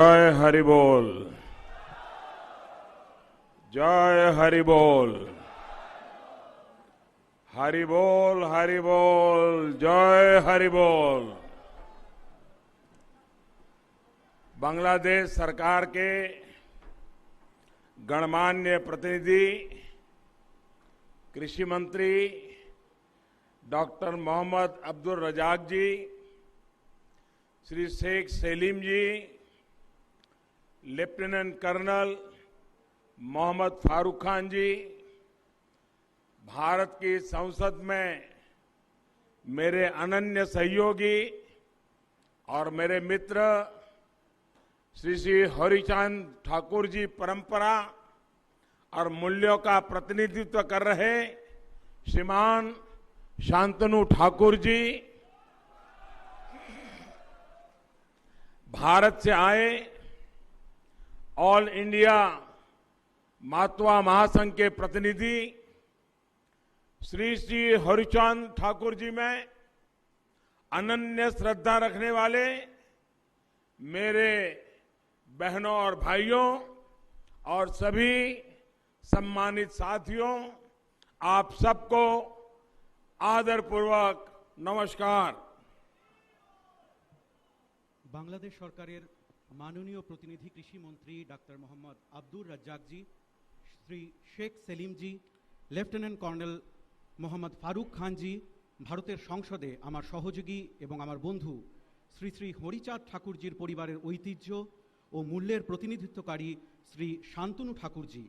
जय हरि बोल, जय हरि बोल, हरि बोल, हरि बोल, जय हरि बोल। बांग्लादेश सरकार के गणमान्य प्रतिनिधि कृषि मंत्री डॉक्टर मोहम्मद अब्दुल रजाक जी, श्री शेख सलीम जी, लेफ्टिनेंट कर्नल मोहम्मद फारूक खान जी, भारत की संसद में मेरे अनन्य सहयोगी और मेरे मित्र श्री श्री हरिचांद ठाकुर जी, परंपरा और मूल्यों का प्रतिनिधित्व कर रहे श्रीमान शांतनु ठाकुर जी, भारत से आए ऑल इंडिया मातवा महासंघ के प्रतिनिधि श्री श्री हरिचांद ठाकुर जी में अनन्य श्रद्धा रखने वाले मेरे बहनों और भाइयों और सभी सम्मानित साथियों, आप सबको आदरपूर्वक नमस्कार। बांग्लादेश सरकारेर माननीय प्रतिनिधि कृषि मंत्री डॉक्टर मोहम्मद अब्दुल रज्जाक जी, श्री शेख सलीम जी, लेफ्टिनेंट कर्नल मोहम्मद फारूक खान जी, भारतेर संसदे आमार सहयोगी एवं आमार बंधु श्री श्री हरिचाँद ठाकुरजीर परिवारेर ऐतिह्य और मूल्येर प्रतिनिधित्वकारी श्री शांतनु ठाकुर जी,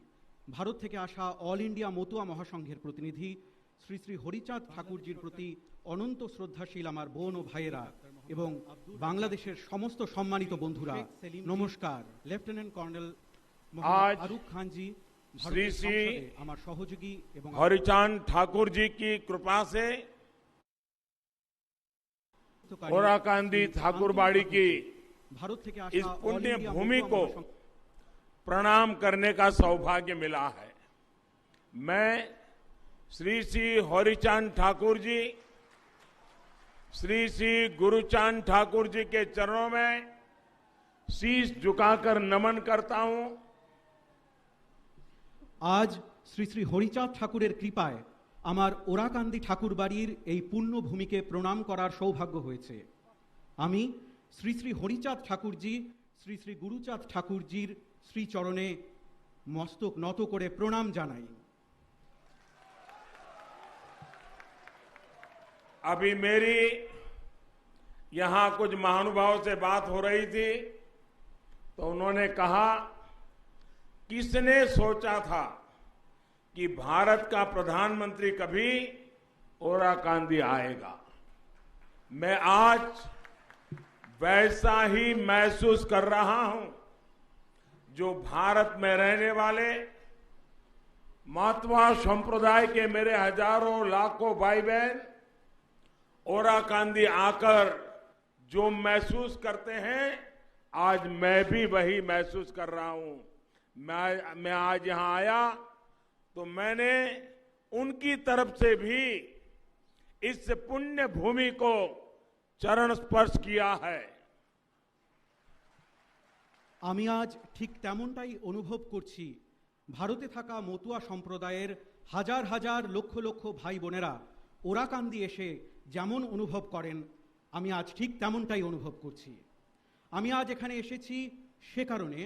भारत थेके आसा ऑल इंडिया मतुआ महासंघेर प्रतिनिधि श्री श्री हरिचाँद ठाकुरजीर प्रति अनंत श्रद्धाशील आमार बोन और भाइयेरा एवं बांग्लादेशेर समस्त सम्मानित बंधुरा नमस्कार। लेफ्टिनेंट कर्नल मोहम्मद फारूक खान जी, श्री श्री आमार सहयोगी एवं हरिचांद ठाकुर जी की कृपा से ओराकांदी ठाकुरबाड़ी की भारत थेके इस आसा पुण्य भूमि को प्रणाम करने का सौभाग्य मिला है। मैं श्री श्री हरिचांद ठाकुर जी, श्री श्री गुरुचांद ठाकुर जी के चरणों में शीश झुकाकर नमन करता हूं। आज श्री श्री हरिचाँद ठाकुरेर कृपाय आमार ओराकांदी ठाकुर बाड़ीर এই पुण्य भूमिके प्रणाम करार सौभाग्य হয়েছে। আমি श्री श्री हरिचाँद ठाकुरजी, श्री श्री गुरुचाँद ठाकुरजीर श्रीचरणे मस्तक নত করে प्रणाम জানাই। अभी मेरी यहां कुछ महानुभावों से बात हो रही थी तो उन्होंने कहा, किसने सोचा था कि भारत का प्रधानमंत्री कभी ओराकांदी आएगा। मैं आज वैसा ही महसूस कर रहा हूं जो भारत में रहने वाले मातवा संप्रदाय के मेरे हजारों लाखों भाई बहन ओराकांदी आकर जो महसूस करते हैं, आज मैं भी वही महसूस कर रहा हूं। मैं आज यहां आया तो मैंने उनकी तरफ से भी इस पुण्य भूमि को चरण स्पर्श किया है। আমি আজ ঠিক তেমনটাই অনুভব করছি। ভারতে থাকা মতুয়া সম্প্রদায়ের হাজার হাজার লক্ষ লক্ষ ভাই বোনেরা ওরাকান্দি এসে যেমন অনুভব করেন, আমি আজ ঠিক তেমনটাই অনুভব করছি। আমি আজ এখানে এসেছি সে কারণে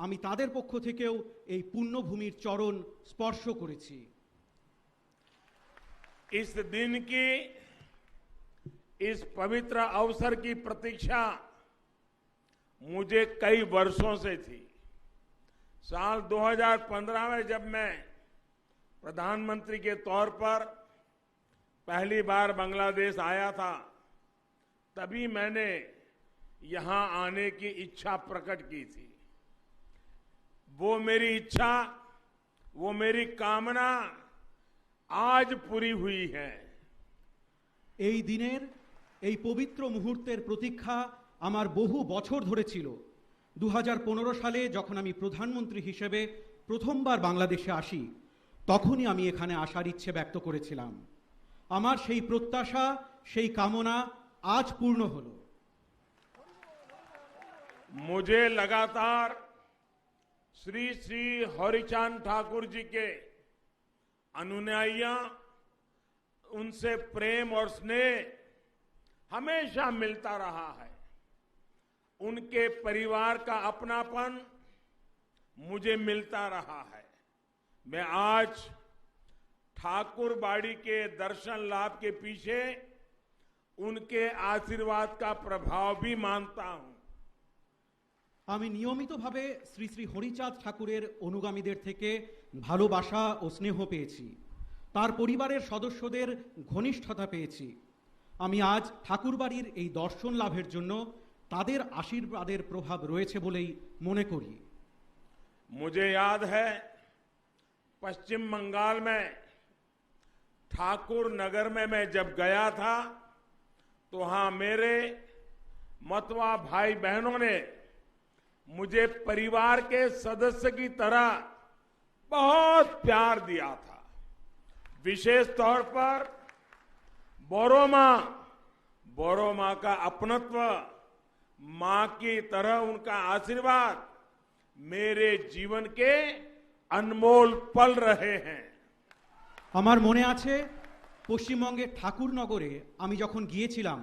আমি তাদের পক্ষ থেকেও এই পুণ্যভূমির চরণ স্পর্শ করেছি। इस दिन की, इस पवित्र अवसर की प्रतीक्षा मुझे कई वर्षों से थी। साल 2015 में जब मैं प्रधानमंत्री के तौर पर पहली बार बांग्लादेश आया था, तभी मैंने यहां आने की इच्छा प्रकट की थी। वो मेरी इच्छा, वो मेरी कामना आज पूरी हुई है। এই দিনের এই পবিত্র মুহূর্তের প্রতীক্ষা আমার বহু বছর ধরে ছিল। 2015 সালে যখন আমি প্রধানমন্ত্রী হিসেবে প্রথমবার বাংলাদেশে আসি, তখনই আমি এখানে আসার ইচ্ছে ব্যক্ত করেছিলাম। আমার সেই প্রত্যাশা, সেই কামনা আজ পূর্ণ হলো। मुझे लगातार श्री श्री हरिचांद ठाकुर जी के अनुयायियां, उनसे प्रेम और स्नेह हमेशा मिलता रहा है। उनके परिवार का अपनापन मुझे मिलता रहा है। मैं आज ठाकुर बाड़ी के दर्शन लाभ के पीछे उनके आशीर्वाद का प्रभाव भी मानता हूं। আমি নিয়মিতভাবে শ্রী শ্রী হরিচাঁদ ঠাকুরের অনুগামীদের থেকে ভালোবাসা ও স্নেহ পেয়েছি, তার পরিবারের সদস্যদের ঘনিষ্ঠতা পেয়েছি। আমি আজ ঠাকুরবাড়ির এই দর্শন লাভের জন্য তাদের আশীর্বাদের প্রভাব রয়েছে বলেই মনে করি। मुझे याद है पश्चिम बंगाल में ठाकुर नगर में मैं जब गया था तो वहां मेरे मतवा भाई बहनों ने मुझे परिवार के सदस्य की तरह बहुत प्यार दिया था। विशेष तौर पर बोरो मां का अपनत्व, मां की तरह उनका आशीर्वाद मेरे जीवन के अनमोल पल रहे हैं। আমার মনে আছে পশ্চিমবঙ্গের ঠাকুরনগরে আমি যখন গিয়েছিলাম,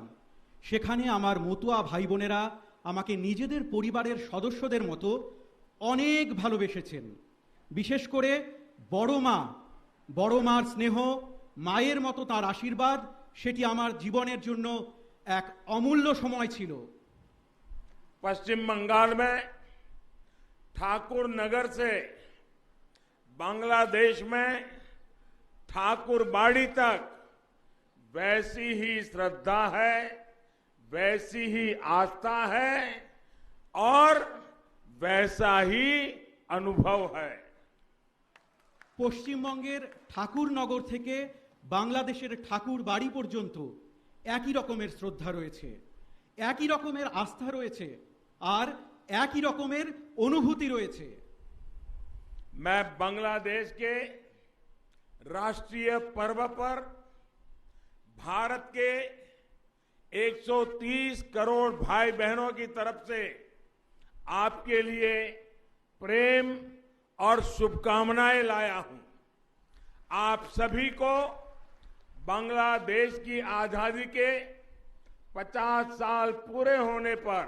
সেখানে আমার মতুয়া ভাই বোনেরা আমাকে নিজেদের পরিবারের সদস্যদের মতো অনেক ভালোবেসেছেন। বিশেষ করে বড় মার স্নেহ, মায়ের মতো তার আশীর্বাদ, সেটি আমার জীবনের জন্য এক অমূল্য সময় ছিল। पश्चिम बंगाल में ठाकुर नगर से बांग्लादेश में ठाकुर बाड़ी तक वैसी ही श्रद्धा है, वैसी ही आस्था है और वैसा ही अनुभव है। পশ্চিমবঙ্গের ঠাকুরনগর থেকে বাংলাদেশের ঠাকুর বাড়ি পর্যন্ত একই রকমের শ্রদ্ধা রয়েছে, একই রকমের আস্থা রয়েছে আর একই রকমের অনুভূতি রয়েছে। मैं बांग्लादेश के राष्ट्रीय पर्व पर भारत के 130 करोड़ भाई बहनों की तरफ से आपके लिए प्रेम और शुभकामनाएं लाया हूं। आप सभी को बांग्लादेश की आजादी के 50 साल पूरे होने पर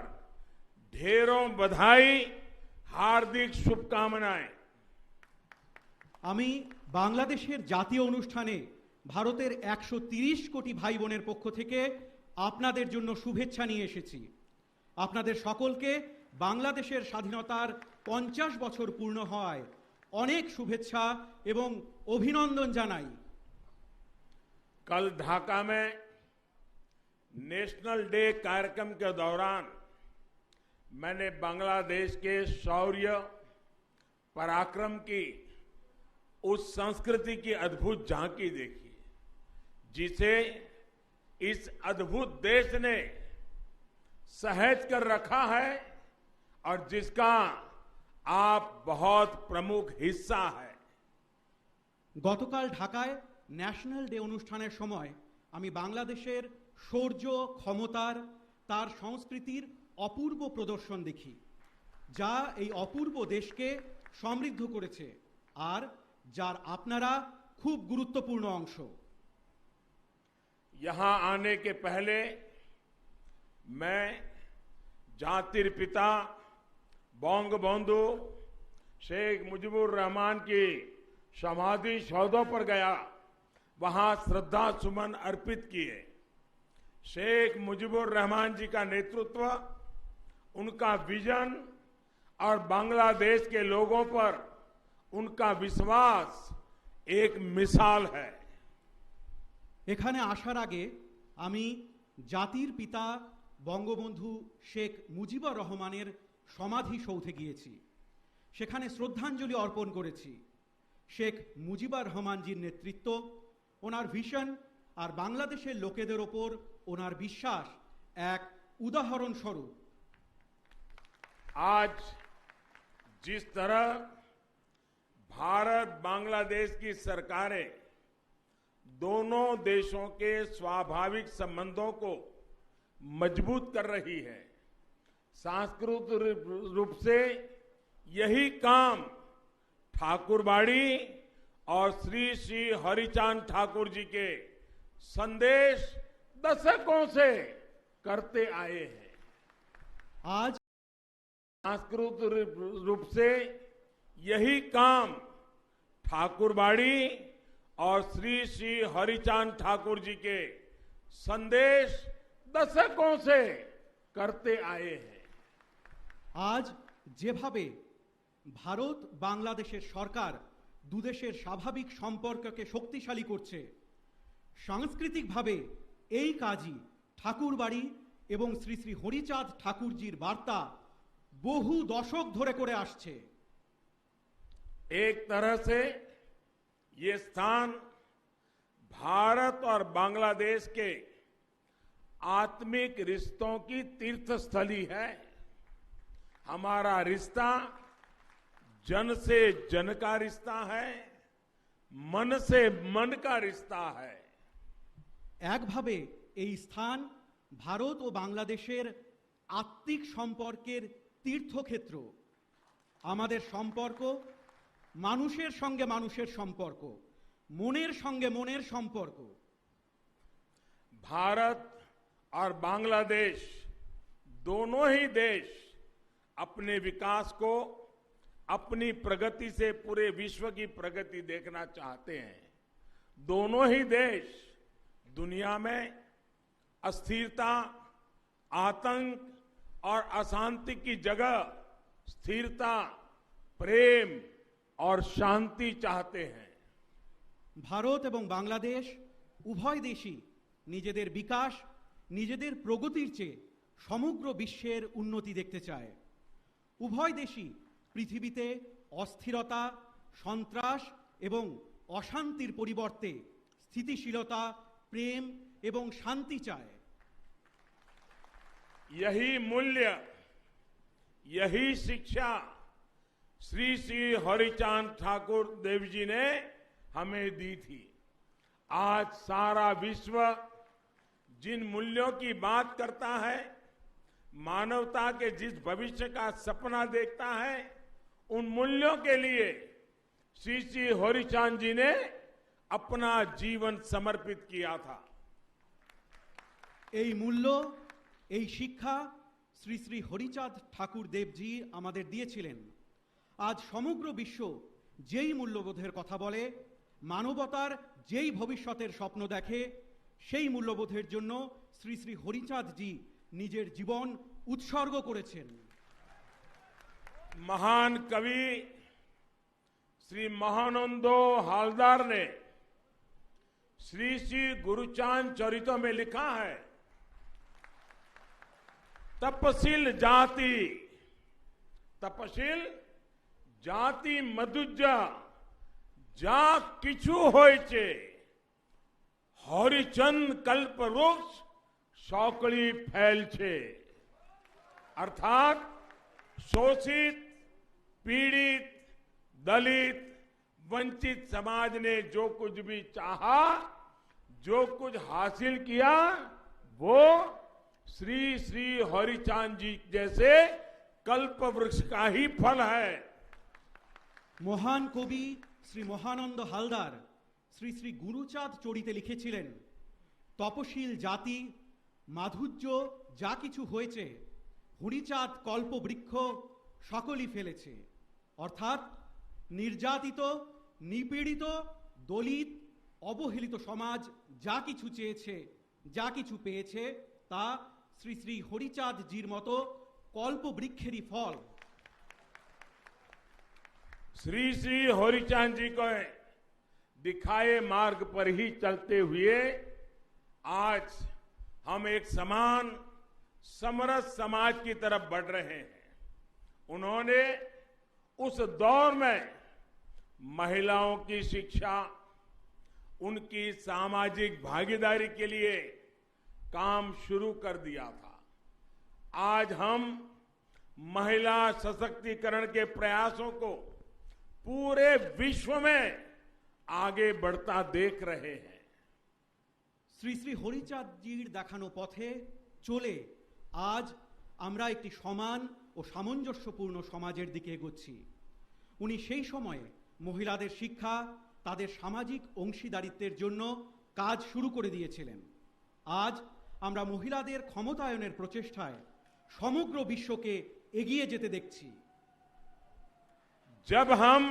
ढेरों बधाई, हार्दिक शुभकामनाएं। আমি বাংলাদেশের জাতীয় অনুষ্ঠানে ভারতের 130 কোটি ভাই বোনের পক্ষ থেকে আপনাদের জন্য শুভেচ্ছা নিয়ে এসেছি। আপনাদের সকলকে বাংলাদেশের স্বাধীনতার 50 বছর পূর্ণ হওয়ায় অনেক শুভেচ্ছা এবং অভিনন্দন জানাই। कल ढाका में नेशनल डे कार्यक्रम के दौरान मैंने बांग्लादेश के शौर्य, पराक्रम की, उस संस्कृति की अद्भुत झांकी देखी जिसे इस अद्भुत देश ने सहेज कर रखा है और जिसका आप बहुत प्रमुख हिस्सा है। গতকাল ঢাকায় ন্যাশনাল ডে অনুষ্ঠানের সময় আমি বাংলাদেশের শৌর্য, ক্ষমতার, তার সংস্কৃতির অপূর্ব প্রদর্শন দেখি, যা এই অপূর্ব দেশকে সমৃদ্ধ করেছে আর যার আপনারা খুব গুরুত্বপূর্ণ অংশ। यहां आने के पहले मैं जातिर पिता बंगबंधु शेख मुजीबुर रहमान की समाधि सौधों पर गया, वहां श्रद्धा सुमन अर्पित किए। शेख मुजीबुर रहमान जी का नेतृत्व, उनका विजन और बांग्लादेश के लोगों पर उनका विश्वास एक मिसाल है। এখানে আসার আগে আমি জাতির পিতা বঙ্গবন্ধু শেখ মুজিবুর রহমানের সমাধি সৌধে গিয়েছি, সেখানে শ্রদ্ধাঞ্জলি অর্পণ করেছি। শেখ মুজিবুর রহমানজির নেতৃত্ব, ওনার ভিশন আর বাংলাদেশের লোকেদের ওপর ওনার বিশ্বাস এক উদাহরণ স্বরূপ। आज जिस तरह भारत बांग्लादेश की सरकारें दोनों देशों के स्वाभाविक संबंधों को मजबूत कर रही है, सांस्कृतिक रूप से यही काम ठाकुरबाड़ी और श्री श्री हरिचांद ठाकुर जी के संदेश दशकों से करते आए हैं। आज सांस्कृतिक रूप से यही काम ठाकुरबाड़ी और श्री श्री हरिचांद ठाकुर जी के संदेश दशकों से करते आए हैं। আজ যেভাবে ভারত বাংলাদেশের সরকার দুদেশের স্বাভাবিক সম্পর্ককে শক্তিশালী করছে, সাংস্কৃতিকভাবে এই কাজই ঠাকুরবাড়ি এবং শ্রী শ্রী হরিচাঁদ ঠাকুরজির বার্তা বহু দশক ধরে করে আসছে। एक तरह से ये स्थान भारत और बांग्लादेश के आत्मिक रिश्तों की तीर्थस्थली है। हमारा रिश्ता जन से जन का रिश्ता है, मन से मन का रिश्ता है। একভাবে এই স্থান ভারত ও বাংলাদেশের আত্মিক সম্পর্কের তীর্থক্ষেত্র। আমাদের সম্পর্ক মানুষের সঙ্গে মানুষের সম্পর্ক, মনের সঙ্গে মনের সম্পর্ক। भारत और बांग्लादेश दोनों ही देश अपने विकास को अपनी प्रगति से पूरे विश्व की प्रगति देखना चाहते हैं। दोनों ही देश दुनिया में अस्थिरता, आतंक और अशांति की जगह स्थिरता, प्रेम और शांति चाहते हैं। ভারত এবং বাংলাদেশ উভয় দেশই নিজেদের বিকাশ, নিজেদের প্রগতির চেয়ে সমগ্র বিশ্বের উন্নতি দেখতে চায়। উভয় দেশই পৃথিবীতে অস্থিরতা, সন্ত্রাস এবং অশান্তির পরিবর্তে স্থিতিশীলতা, প্রেম এবং শান্তি চায়। यही मूल्य, यही शिक्षा श्री श्री हरिचांद ठाकुर देव जी ने हमें दी थी। आज सारा विश्व जिन मूल्यों की बात करता है, मानवता के जिस भविष्य का सपना देखता है, उन मूल्यों के लिए श्री श्री हरिचांद जी ने अपना जीवन समर्पित किया था। এই মূল্য, এই শিক্ষা শ্রী শ্রী হরিচাঁদ ঠাকুর দেবজি আমাদের দিয়েছিলেন। আজ সমগ্র বিশ্ব যেই মূল্যবোধের কথা বলে, মানবতার যেই ভবিষ্যতের স্বপ্ন দেখে, সেই মূল্যবোধের জন্য শ্রী শ্রী হরিচাঁদ জি নিজের জীবন উৎসর্গ করেছেন। महान कवि श्री महानंदो हालदार ने श्री श्री गुरुचांद चरितों में लिखा है, तपशील जाति मधुजा जा किछु होइचे, हरिचंद कल्प वृक्ष सौकड़ी फैल छे। अर्थात शोषित, पीड़ित, दलित, वंचित समाज ने जो कुछ भी चाहा, जो कुछ हासिल किया, वो श्री श्री हरिचांद जी जैसे कल्प वृक्ष का ही फल है। মহান কবি শ্রী মহানন্দ হালদার শ্রী শ্রী গুরুচাঁদ চরিতে লিখেছিলেন, তপশীল জাতি মাধুর্য যা কিছু হয়েছে, হরিচাঁদ কল্পবৃক্ষ সকলই ফেলেছে। অর্থাৎ নির্যাতিত, নিপীড়িত, দলিত, অবহেলিত সমাজ যা কিছু চেয়েছে, যা কিছু পেয়েছে, তা শ্রী শ্রী হরিচাঁদ জির মতো কল্পবৃক্ষেরই ফল। श्री श्री हरिचांद जी को दिखाए मार्ग पर ही चलते हुए आज हम एक समान समरस समाज की तरफ बढ़ रहे हैं। उन्होंने उस दौर में महिलाओं की शिक्षा, उनकी सामाजिक भागीदारी के लिए काम शुरू कर दिया था। आज हम महिला सशक्तिकरण के प्रयासों को पूरे विश्व में आगे बढ़ता देख रहे हैं। শ্রী শ্রী হরিচাঁদ জির দেখানো পথে চলে আজ আমরা একটি সমান ও সামঞ্জস্যপূর্ণ সমাজের দিকে এগোচ্ছি। উনি সেই সময়ে মহিলাদের শিক্ষা, তাদের সামাজিক অংশীদারিত্বের জন্য কাজ শুরু করে দিয়েছিলেন। আজ আমরা মহিলাদের ক্ষমতায়নের প্রচেষ্টায় সমগ্র বিশ্বকে এগিয়ে যেতে দেখছি। जब हम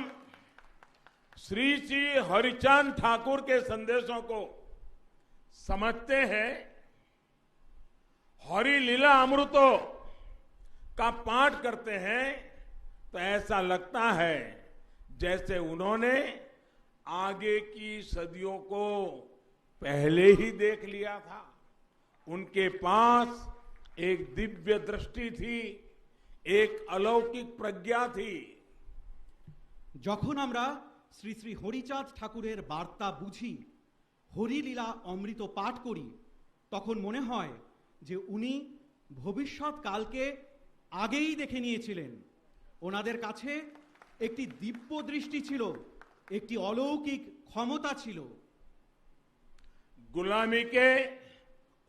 श्री श्री हरिचांद ठाकुर के संदेशों को समझते हैं, हरि लीला अमृतो का पाठ करते हैं, तो ऐसा लगता है जैसे उन्होंने आगे की सदियों को पहले ही देख लिया था। उनके पास एक दिव्य दृष्टि थी, एक अलौकिक प्रज्ञा थी। যখন আমরা শ্রী শ্রী হরিচাঁদ ঠাকুরের বার্তা বুঝি, হরিলীলা অমৃত পাঠ করি, তখন মনে হয় যে উনি ভবিষ্যৎ কালকে আগেই দেখে নিয়েছিলেন। ওনাদের কাছে একটি দিব্য দৃষ্টি ছিল, একটি অলৌকিক ক্ষমতা ছিল। गुलामी के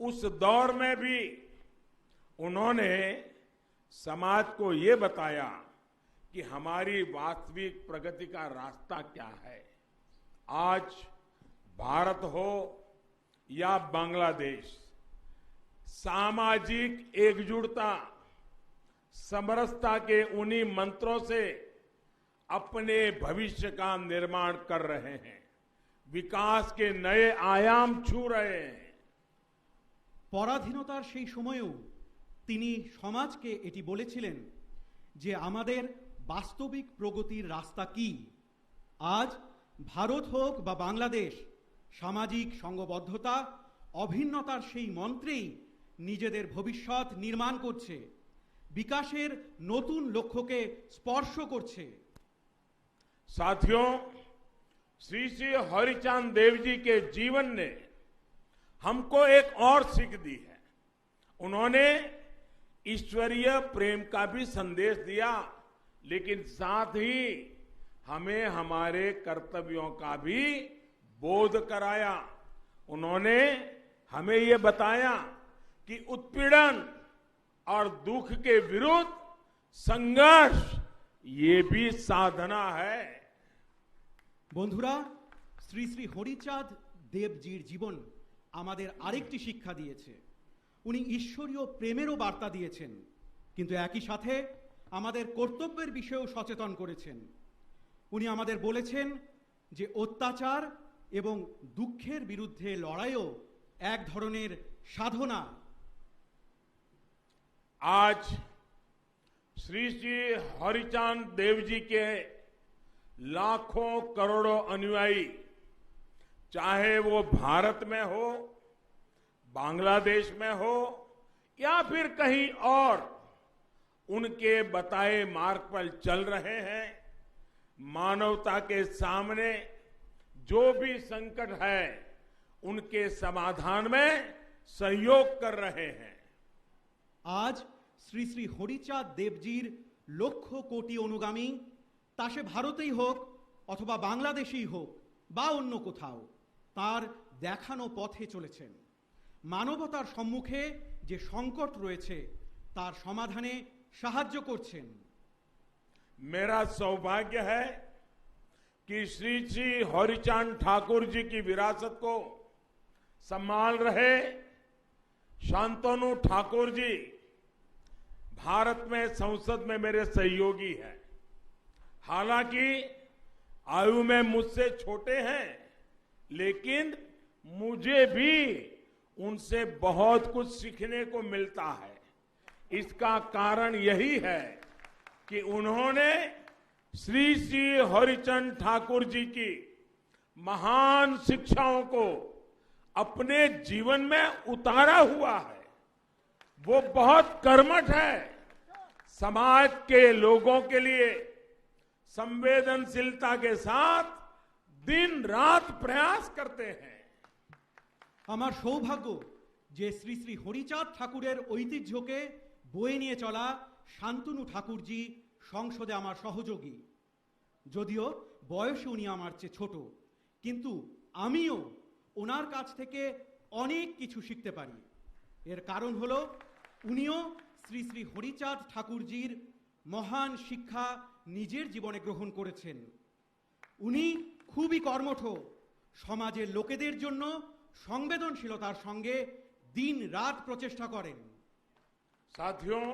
उस दौर में भी उन्होंने समाज को ये बताया कि हमारी वास्तविक प्रगति का रास्ता क्या है। आज भारत हो या बांग्लादेश, सामाजिक एकजुटता, समरसता के उन्हीं मंत्रों से अपने भविष्य का निर्माण कर रहे हैं, विकास के नए आयाम छू रहे हैं। পরাধীনতার সেই সময়েও তিনি সমাজকে এটি বলেছিলেন যে আমাদের বাস্তবিক প্রগতির রাস্তা কি। আজ ভারত হোক বা বাংলাদেশ, সামাজিক সংঘবদ্ধতা, অভিন্নতার সেই মন্ত্রেই নিজেদের ভবিষ্যৎ নির্মাণ করছে, বিকাশের নতুন লক্ষ্যকে স্পর্শ করছে। साथियों, श्री श्री हरिचांद देव जी के जीवन ने हमको एक और सीख दी है। उन्होंने ईश्वरीय प्रेम का भी संदेश दिया, लेकिन साथ ही हमें हमारे कर्तव्यों का भी बोध कराया। उन्होंने हमें ये बताया कि उत्पीड़न और दुख के विरुद्ध संघर्ष ये भी साधना है। বন্ধুরা, শ্রী শ্রী হরিচাঁদ দেবজির জীবন আমাদের আরেকটি শিক্ষা দিয়েছে। উনি ঈশ্বরীয় প্রেমেরও বার্তা দিয়েছেন, কিন্তু একই সাথে আমাদের কর্তব্যের বিষয়েও সচেতন করেছেন। উনি আমাদের বলেছেন যে অত্যাচার এবং দুঃখের বিরুদ্ধে লড়াইও এক ধরনের সাধনা। आज श्री श्री हरिचांद देव जी के लाखों करोड़ों अनुयायी, चाहे वो भारत में हो, बांग्लादेश में हो या फिर कहीं और, उनके बताए मार्ग पर चल रहे हैं। मानवता के सामने जो भी संकट है, उनके समाधान में सहयोग कर रहे हैं। আজ শ্রী শ্রী হরিচাঁদ দেবজির লক্ষ কোটি অনুগামী, তা সে ভারতেই হোক অথবা বাংলাদেশেই হোক বা অন্য কোথাও, তার দেখানো পথে চলেছেন। মানবতার সম্মুখে যে সংকট রয়েছে তার সমাধানে সাহায্য করছেন। मेरा सौभाग्य है कि श्री श्री हरिचांद ठाकुर जी की विरासत को संभाल रहे शांतनु ठाकुर जी भारत में संसद में मेरे सहयोगी हैं। हालांकि आयु में मुझसे छोटे हैं, लेकिन मुझे भी उनसे बहुत कुछ सीखने को मिलता है। इसका कारण यही है कि उन्होंने श्री श्री हरिचंद ठाकुर जी की महान शिक्षाओं को अपने जीवन में उतारा हुआ है। वो बहुत कर्मठ है, समाज के लोगों के लिए संवेदनशीलता के साथ दिन रात प्रयास करते हैं। আমার সৌভাগ্য যে শ্রী শ্রী হরিচাঁদ ঠাকুরের ঐতিহ্যকে বয়ে নিয়ে চলা শান্তনু ঠাকুরজি সংসদে আমার সহযোগী। যদিও বয়সে উনি আমার চেয়ে ছোট, কিন্তু আমিও ওনার কাছ থেকে অনেক কিছু শিখতে পারি। এর কারণ হলো উনিও শ্রী শ্রী হরিচাঁদ ঠাকুরজির মহান শিক্ষা নিজের জীবনে গ্রহণ করেছেন। উনি খুবই কর্মঠ, সমাজের লোকেদের জন্য সংবেদনশীলতার সঙ্গে दिन रात प्रचेष्टा करें। साथियों,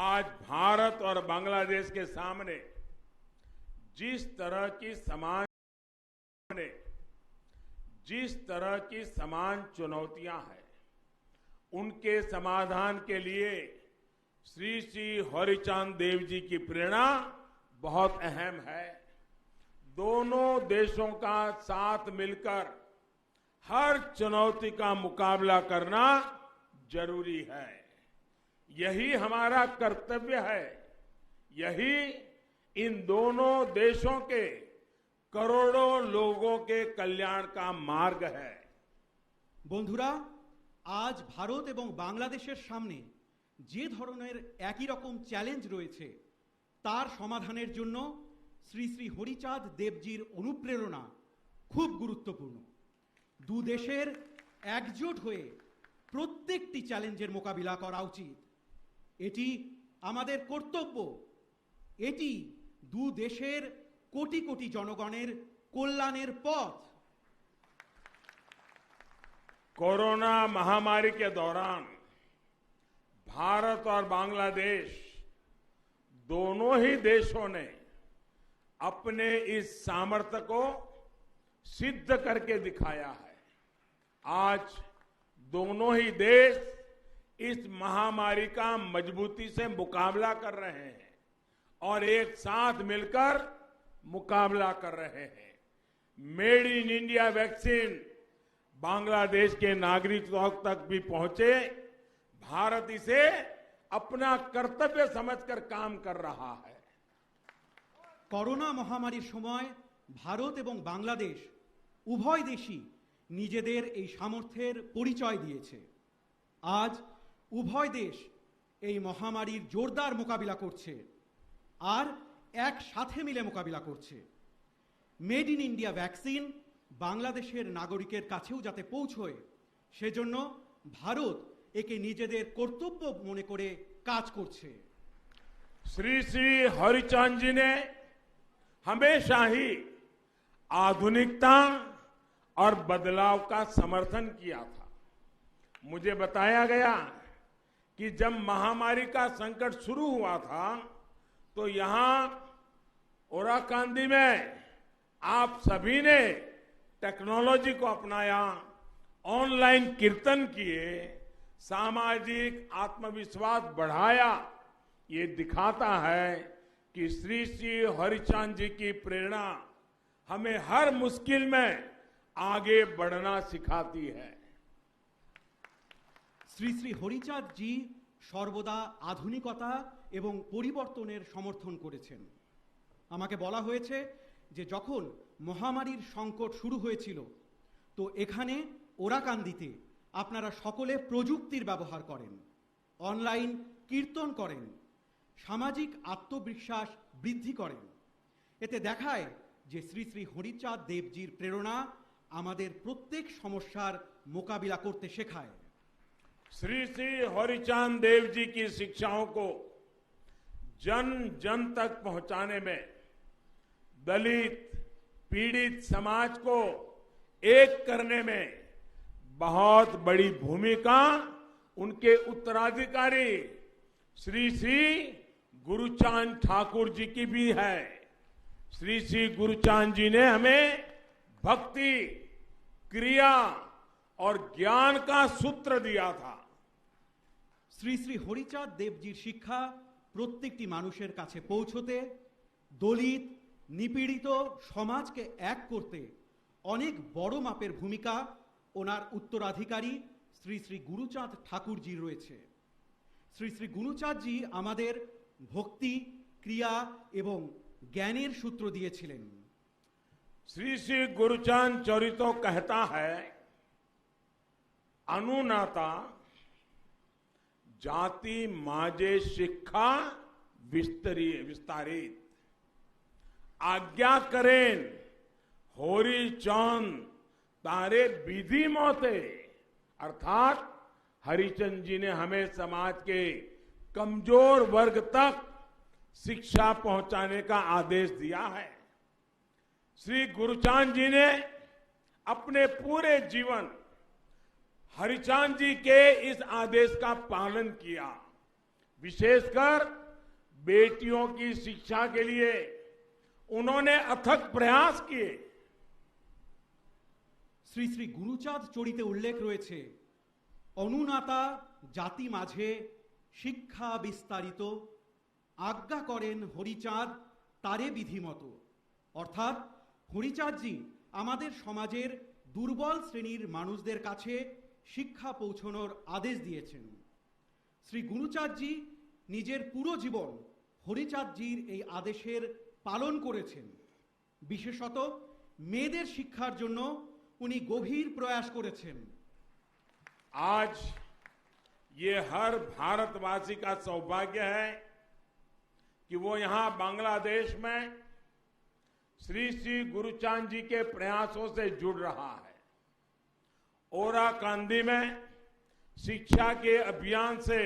आज भारत और बांग्लादेश के सामने जिस तरह की समान चुनौतियां हैं, उनके समाधान के लिए श्री श्री हरिचांद देव जी की प्रेरणा बहुत अहम है। दोनों देशों का साथ मिलकर हर चुनौती का मुकाबला करना जरूरी है। यही हमारा कर्तव्य है। यही इन दोनों देशों के करोड़ों लोगों के कल्याण का मार्ग है। বন্ধুরা, আজ ভারত এবং বাংলাদেশের সামনে যে ধরনের একই রকম চ্যালেঞ্জ রয়েছে, তার সমাধানের জন্য শ্রী শ্রী হরিচাঁদ দেবজির অনুপ্রেরণা খুব গুরুত্বপূর্ণ। দু দেশের একজোট হয়ে প্রত্যেকটি চ্যালেঞ্জের মোকাবিলা করা উচিত। এটি আমাদের কর্তব্য। এটি দু দেশের কোটি কোটি জনগণের কল্যাণের পথ। कोरोना महामारी के दौरान भारत और बांग्लादेश दोनों ही देशों ने अपने इस सामर्थ्य को सिद्ध करके दिखाया है। आज दोनों ही देश इस महामारी का मजबूती से मुकाबला कर रहे हैं और एक साथ मिलकर मुकाबला कर रहे हैं। Made in India vaccine Bangladesh के नागरिकों तक भी पहुंचे, भारत इसे अपना कर्तव्य समझकर काम कर रहा है। করোনা মহামারীর সময় ভারত এবং বাংলাদেশ উভয় দেশই নিজেদের এই সামর্থ্যের পরিচয় দিয়েছে। আজ উভয় দেশ এই মহামারীর জোরদার মোকাবিলা করছে আর একসাথে মিলে মোকাবিলা করছে। মেড ইন ইন্ডিয়া ভ্যাকসিন বাংলাদেশের নাগরিকের কাছেও যাতে পৌঁছয়, সেজন্য ভারত একে নিজেদের কর্তব্য মনে করে কাজ করছে। श्री श्री हरिचांद जी ने हमेशा ही आधुनिकता और बदलाव का समर्थन किया था। मुझे बताया गया कि जब महामारी का संकट शुरू हुआ था तो यहां ओराकांदी में आप सभी ने टेक्नोलॉजी को अपनाया, ऑनलाइन कीर्तन किए, सामाजिक आत्मविश्वास बढ़ाया। ये दिखाता है कि श्री श्री हरिचांद जी की प्रेरणा हमें हर मुश्किल में आगे बढ़ना सिखाती है। শ্রী শ্রী হরিচাঁদ জি সর্বদা আধুনিকতা এবং পরিবর্তনের সমর্থন করেছেন। আমাকে বলা হয়েছে যে যখন মহামারীর সংকট শুরু হয়েছিল, তো এখানে ওরাকান্দিতে আপনারা সকলে প্রযুক্তির ব্যবহার করেন, অনলাইন কীর্তন করেন, সামাজিক আত্মবিশ্বাস বৃদ্ধি করেন। এতে দেখায় যে শ্রী শ্রী হরিচাঁদ দেবজির প্রেরণা আমাদের প্রত্যেক সমস্যার মোকাবিলা করতে শেখায়। श्री श्री हरिचांद देव जी की शिक्षाओं को जन जन तक पहुंचाने में दलित पीड़ित समाज को एक करने में बहुत बड़ी भूमिका उनके उत्तराधिकारी श्री श्री गुरुचांद ठाकुर जी की भी है। श्री श्री गुरुचांद जी ने हमें भक्ति, क्रिया और ज्ञान का सूत्र दिया था। শ্রী শ্রী হরিচাঁদ দেবজির শিক্ষা প্রত্যেকটি মানুষের কাছে পৌঁছতে, দলিত নিপীড়িত সমাজকে এক করতে অনেক বড় মাপের ভূমিকা ওনার উত্তরাধিকারী শ্রী শ্রী গুরুচাঁদ ঠাকুরজির রয়েছে। শ্রী শ্রী গুরুচাঁদজি আমাদের ভক্তি, ক্রিয়া এবং জ্ঞানের সূত্র দিয়েছিলেন। श्री श्री गुरुचांद चरितो कहता है, अनुनाता जाति माजे शिक्षा विस्तारित आज्ञा करें होरी चांद तारे विधि मोते। अर्थात हरिचंद जी ने हमें समाज के कमजोर वर्ग तक शिक्षा पहुंचाने का आदेश दिया है। श्री गुरुचांद जी ने अपने पूरे जीवन हरिचांद जी के इस आदेश का पालन किया। विशेषकर बेटियों की शिक्षा के लिए उन्होंने अथक प्रयास किए। শ্রী শ্রী গুরুচাঁদ চরিতে উল্লেখ রয়েছে, অনুনাতা জাতি মাঝে শিক্ষা বিস্তারিত, আজ্ঞা করেন হরিচাঁদ তারে বিধিমতো। অর্থাৎ হরিচাঁদজি আমাদের সমাজের দুর্বল শ্রেণীর মানুষদের কাছে শিক্ষা পৌঁছানোর আদেশ দিয়েছেন। শ্রী গুরুচাঁদজি নিজের পুরো জীবন হরিচাঁদজির এই আদেশের পালন করেছেন। বিশেষত মেয়েদের শিক্ষার জন্য উনি গভীর প্রয়াস করেছেন। आज ये हर भारतवासी का सौभाग्य है कि वो यहां बांग्लादेश में श्री श्री गुरुचांद जी के प्रयासों से जुड़ रहा है। ओराकांदी में शिक्षा के अभियान से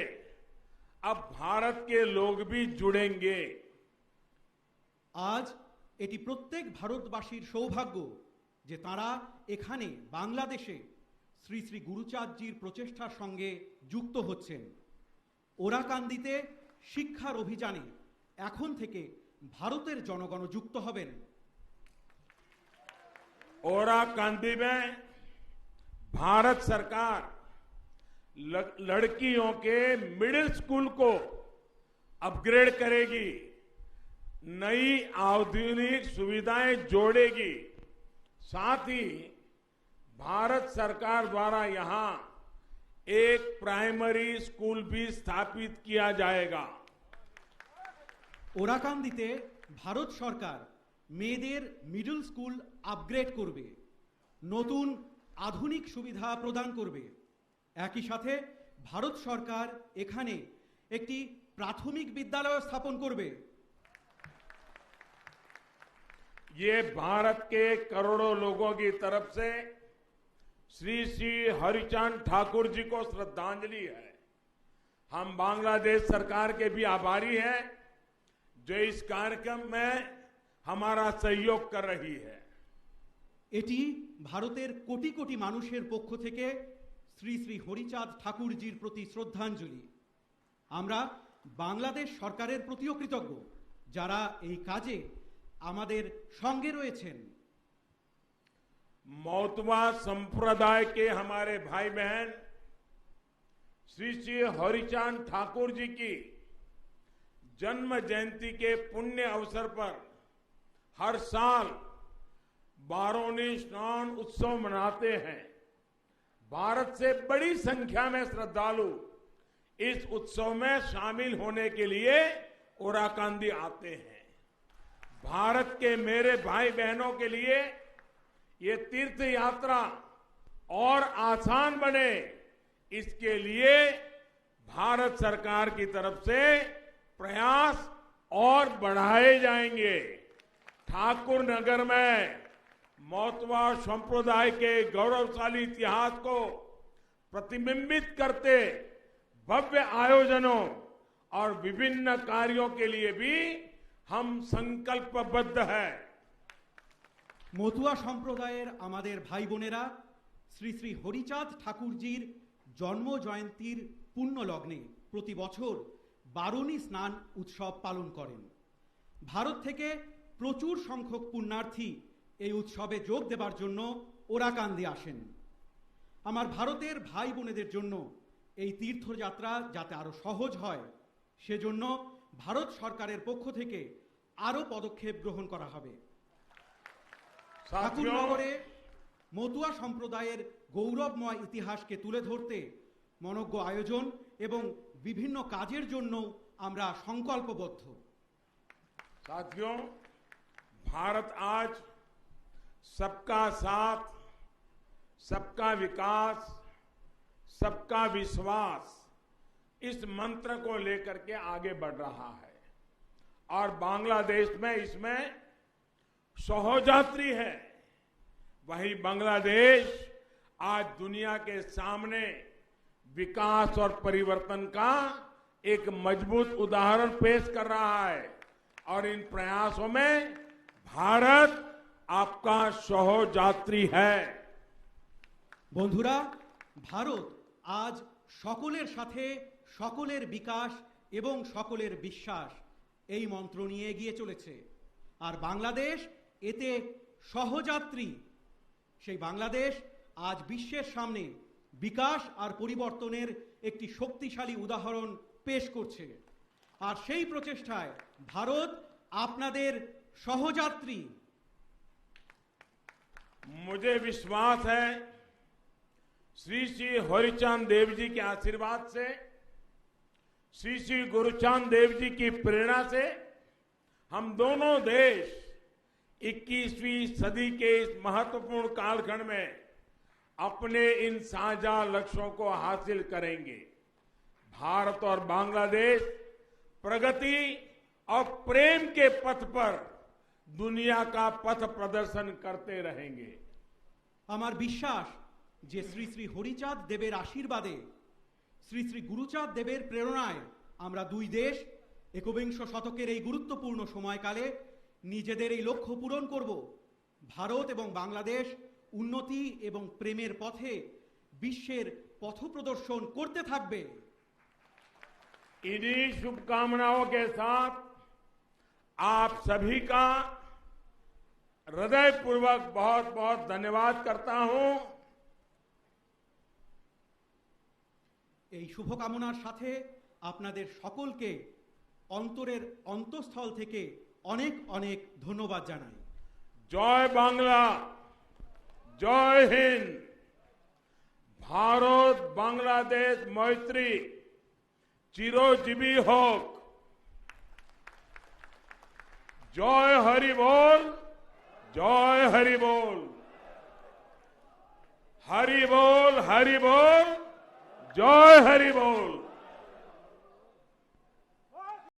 अब भारत के लोग भी जुड़ेंगे। আজ এটি প্রত্যেক ভারতবাসীর সৌভাগ্য যে তারা এখানে বাংলাদেশে শ্রী শ্রী গুরুচাঁদজির প্রচেষ্টার সঙ্গে যুক্ত হচ্ছেন। ওরাকান্দিতে শিক্ষার অভিযানে এখন থেকে ভারতের জনগণ যুক্ত হবেন। ओराकांदी में भारत सरकार लड़कियों के मिडिल स्कूल को अपग्रेड करेगी, नई आधुनिक सुविधाएं जोड़ेगी। साथ ही भारत सरकार द्वारा यहां एक प्राइमरी स्कूल भी स्थापित किया जाएगा। ওরাকান্দিতে ভারত সরকার মেয়েদের মিডল স্কুল আপগ্রেড করবে, নতুন আধুনিক সুবিধা প্রদান করবে। একই সাথে ভারত সরকার এখানে একটি প্রাথমিক বিদ্যালয় স্থাপন করবে। ये भारत के करोड़ों लोगों की तरफ से श्री श्री हरिचांद ठाकुर जी को श्रद्धांजलि है। हम बांग्लादेश सरकार के भी आभारी हैं जो इस कार्यक्रम में हमारा सहयोग कर रही है। এটি ভারতের কোটি কোটি মানুষের পক্ষ থেকে শ্রী শ্রী হরিচাঁদ ঠাকুরজির প্রতি শ্রদ্ধাঞ্জলি। আমরা বাংলাদেশ সরকারের প্রতিও কৃতজ্ঞ যারা এই কাজে আমাদের সঙ্গে রয়েছেন। मौतवा संप्रदाय के हमारे भाई बहन श्री श्री हरिचांद ठाकुर जी की जन्म जयंती के पुण्य अवसर पर हर साल बारोनी स्नान उत्सव मनाते हैं। भारत से बड़ी संख्या में श्रद्धालु इस उत्सव में शामिल होने के लिए ओराकांदी आते हैं। भारत के मेरे भाई बहनों के लिए ये तीर्थ यात्रा और आसान बने, इसके लिए भारत सरकार की तरफ से प्रयास और बढ़ाए जाएंगे। ठाकुर नगर में मौतवा संप्रदाय के गौरवशाली इतिहास को प्रतिबिंबित करते भव्य आयोजनों और विभिन्न कार्यों के लिए भी हम संकल्पबद्ध हैं। মতুয়া সম্প্রদায়ের আমাদের ভাই বোনেরা শ্রী শ্রী হরিচাঁদ ঠাকুরজির জন্ম জয়ন্তীর পুণ্য লগ্নে প্রতি বছর বারুণী স্নান উৎসব পালন করেন। ভারত থেকে প্রচুর সংখ্যক পুণ্যার্থী এই উৎসবে যোগ দেবার জন্য ওরাকান্দি আসেন। আমার ভারতের ভাই বোনেদের জন্য এই তীর্থযাত্রা যাতে আরো সহজ হয় সেজন্য ভারত সরকারের পক্ষ থেকে আরো পদক্ষেপ গ্রহণ করা হবে। ঠাকুরনগরে মতুয়া সম্প্রদায়ের গৌরবময় ইতিহাসকে তুলে ধরতে মনজ্ঞ আয়োজন এবং বিভিন্ন কাজের জন্য আমরা সংকল্পবদ্ধ। साथियों, भारत आज सबका साथ, सबका विकास, सबका विश्वास इस मंत्र को लेकर के आगे बढ़ रहा है और बांग्लादेश में इसमें सहोजात्री है। वही बांग्लादेश आज दुनिया के सामने विकास और परिवर्तन का एक मजबूत उदाहरण पेश कर रहा है और इन प्रयासों में भारत आपका সহযাত্রী है। বন্ধুরা, ভারত আজ সকলের সাথে সকলের বিকাশ এবং সকলের বিশ্বাস এই মন্ত্র নিয়ে এগিয়ে চলেছে, আর বাংলাদেশ এতে সহযাত্রী। সেই বাংলাদেশ আজ বিশ্বের সামনে বিকাশ আর পরিবর্তনের একটি শক্তিশালী উদাহরণ পেশ করছে, আর সেই প্রচেষ্টায় ভারত আপনাদের সহযাত্রী। मुझे विश्वास है श्री श्री हरिचांद देव जी के आशीर्वाद से, श्री श्री गुरुचांद देव जी की प्रेरणा से हम दोनों देश 21वीं सदी के इस महत्वपूर्ण कालखंड में अपने इन साझा लक्ष्यों को हासिल करेंगे। भारत और बांग्लादेश प्रगति और प्रेम के पथ पर दुनिया का पथ प्रदर्शन करते रहेंगे। আমার বিশ্বাস যে শ্রী শ্রী হরিচাঁদ দেবের আশীর্বাদে, শ্রী শ্রী গুরুচাঁদ দেবের প্রেরণায় আমরা দুই দেশ একবিংশ শতকের এই গুরুত্বপূর্ণ সময়কালে নিজেদের এই লক্ষ্য পূরণ করব। ভারত এবং বাংলাদেশ উন্নতি এবং প্রেমের পথে বিশ্বের পথপ্রদর্শন করতে থাকবে। इन्हीं शुभकामनाओं के साथ आप सभी का हृदयपूर्वक बहुत बहुत धन्यवाद करता हूं। এই শুভকামনার সাথে আপনাদের সকলকে অন্তরের অন্তঃস্থল থেকে অনেক অনেক ধন্যবাদ জানাই। জয় বাংলা, জয় হিন্দ। ভারত বাংলাদেশ মৈত্রী চিরজীবী হোক। জয় হরি বল, জয় হরি বল, হরি বল, হরি বল, জয় হরি বল।